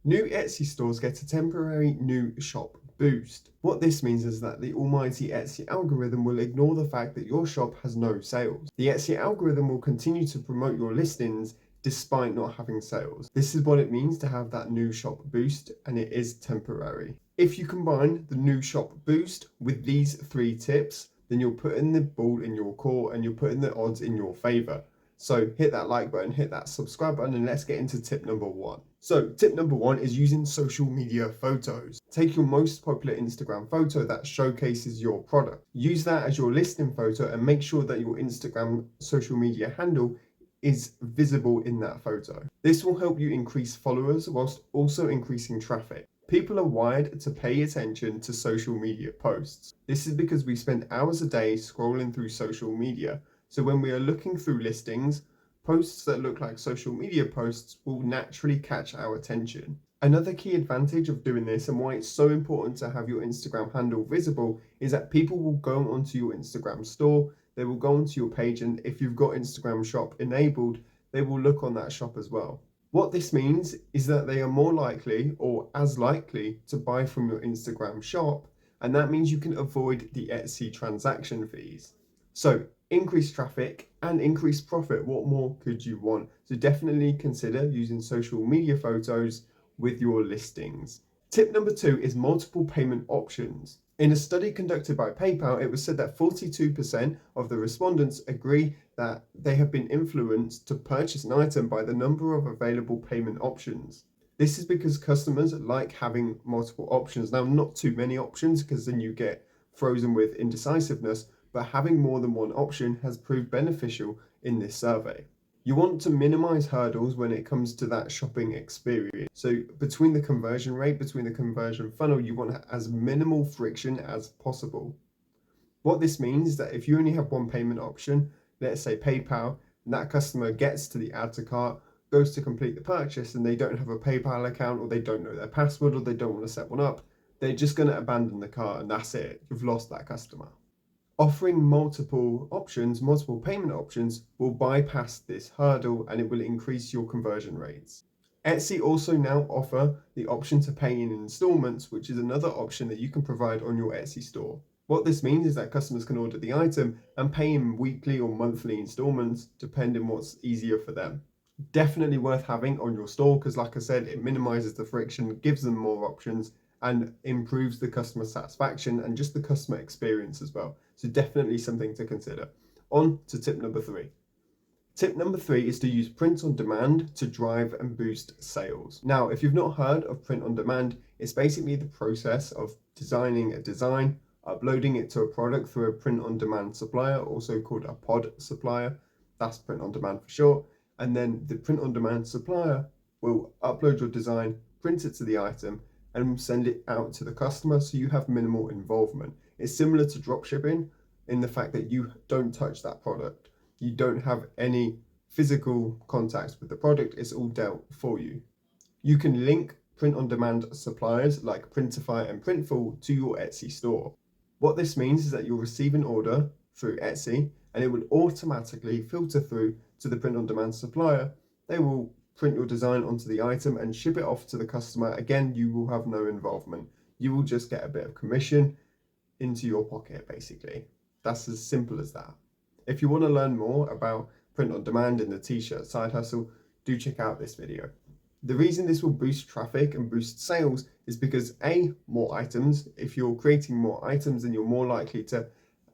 New Etsy stores get a temporary new shop boost. What this means is that the almighty Etsy algorithm will ignore the fact that your shop has no sales. The Etsy algorithm will continue to promote your listings despite not having sales. This is what it means to have that new shop boost, and it is temporary. If you combine the new shop boost with these 3 tips, then you're putting the ball in your court and you're putting the odds in your favor. So hit that like button, hit that subscribe button, and let's get into tip number 1. So tip number 1 is using social media photos. Take your most popular Instagram photo that showcases your product. Use that as your listing photo and make sure that your Instagram social media handle is visible in that photo. This will help you increase followers whilst also increasing traffic. People are wired to pay attention to social media posts. This is because we spend hours a day scrolling through social media. So when we are looking through listings, posts that look like social media posts will naturally catch our attention. Another key advantage of doing this and why it's so important to have your Instagram handle visible is that people will go onto your Instagram store, they will go onto your page, and if you've got Instagram shop enabled, they will look on that shop as well. What this means is that they are more likely or as likely to buy from your Instagram shop, and that means you can avoid the Etsy transaction fees. So increase traffic and increase profit. What more could you want? So definitely consider using social media photos with your listings. Tip number 2 is multiple payment options. In a study conducted by PayPal, it was said that 42% of the respondents agree that they have been influenced to purchase an item by the number of available payment options. This is because customers like having multiple options. Now, not too many options because then you get frozen with indecisiveness, but having more than one option has proved beneficial in this survey. You want to minimize hurdles when it comes to that shopping experience. So between the conversion rate, between the conversion funnel, you want as minimal friction as possible. What this means is that if you only have one payment option, let's say PayPal, and that customer gets to the add to cart, goes to complete the purchase, and they don't have a PayPal account, or they don't know their password, or they don't want to set one up, they're just going to abandon the cart and that's it. You've lost that customer. Offering multiple options, multiple payment options, will bypass this hurdle and it will increase your conversion rates. Etsy also now offer the option to pay in installments, which is another option that you can provide on your Etsy store. What this means is that customers can order the item and pay in weekly or monthly installments, depending what's easier for them. Definitely worth having on your store because, like I said, it minimizes the friction, gives them more options, and improves the customer satisfaction and just the customer experience as well. So definitely something to consider. On to tip number 3. Tip number 3 is to use print on demand to drive and boost sales. Now, if you've not heard of print on demand, it's basically the process of designing a design, uploading it to a product through a print on demand supplier, also called a pod supplier. That's print on demand for short. And then the print on demand supplier will upload your design, print it to the item, and send it out to the customer so you have minimal involvement. It's similar to dropshipping in the fact that you don't touch that product. You don't have any physical contact with the product. It's all dealt for you. You can link print-on-demand suppliers like Printify and Printful to your Etsy store. What this means is that you'll receive an order through Etsy and it will automatically filter through to the print-on-demand supplier. They will print your design onto the item and ship it off to the customer. Again, you will have no involvement. You will just get a bit of commission into your pocket, basically. That's as simple as that. If you want to learn more about print on demand and the t-shirt side hustle, do check out this video. The reason this will boost traffic and boost sales is because more items. If you're creating more items, then you're more likely to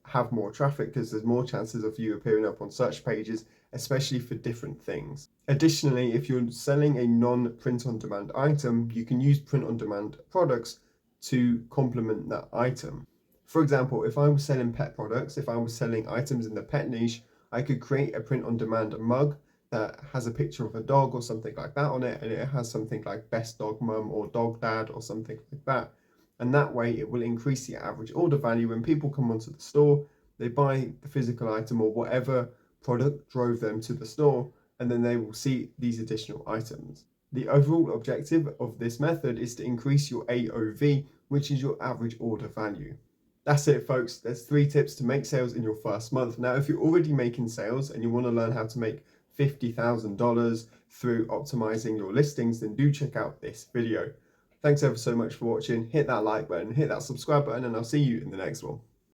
have more traffic because there's more chances of you appearing up on search pages, especially for different things. Additionally, if you're selling a non-print on demand item, you can use print on demand products to complement that item. For example, if I was selling pet products, if I was selling items in the pet niche, I could create a print on demand mug that has a picture of a dog or something like that on it, and it has something like best dog mum or dog dad or something like that. And that way it will increase the average order value. When people come onto the store, they buy the physical item or whatever product drove them to the store, and then they will see these additional items. The overall objective of this method is to increase your AOV, which is your average order value. That's it, folks. There's 3 tips to make sales in your first month. Now, if you're already making sales and you want to learn how to make $50,000 through optimizing your listings, then do check out this video. Thanks ever so much for watching. Hit that like button, hit that subscribe button, and I'll see you in the next one.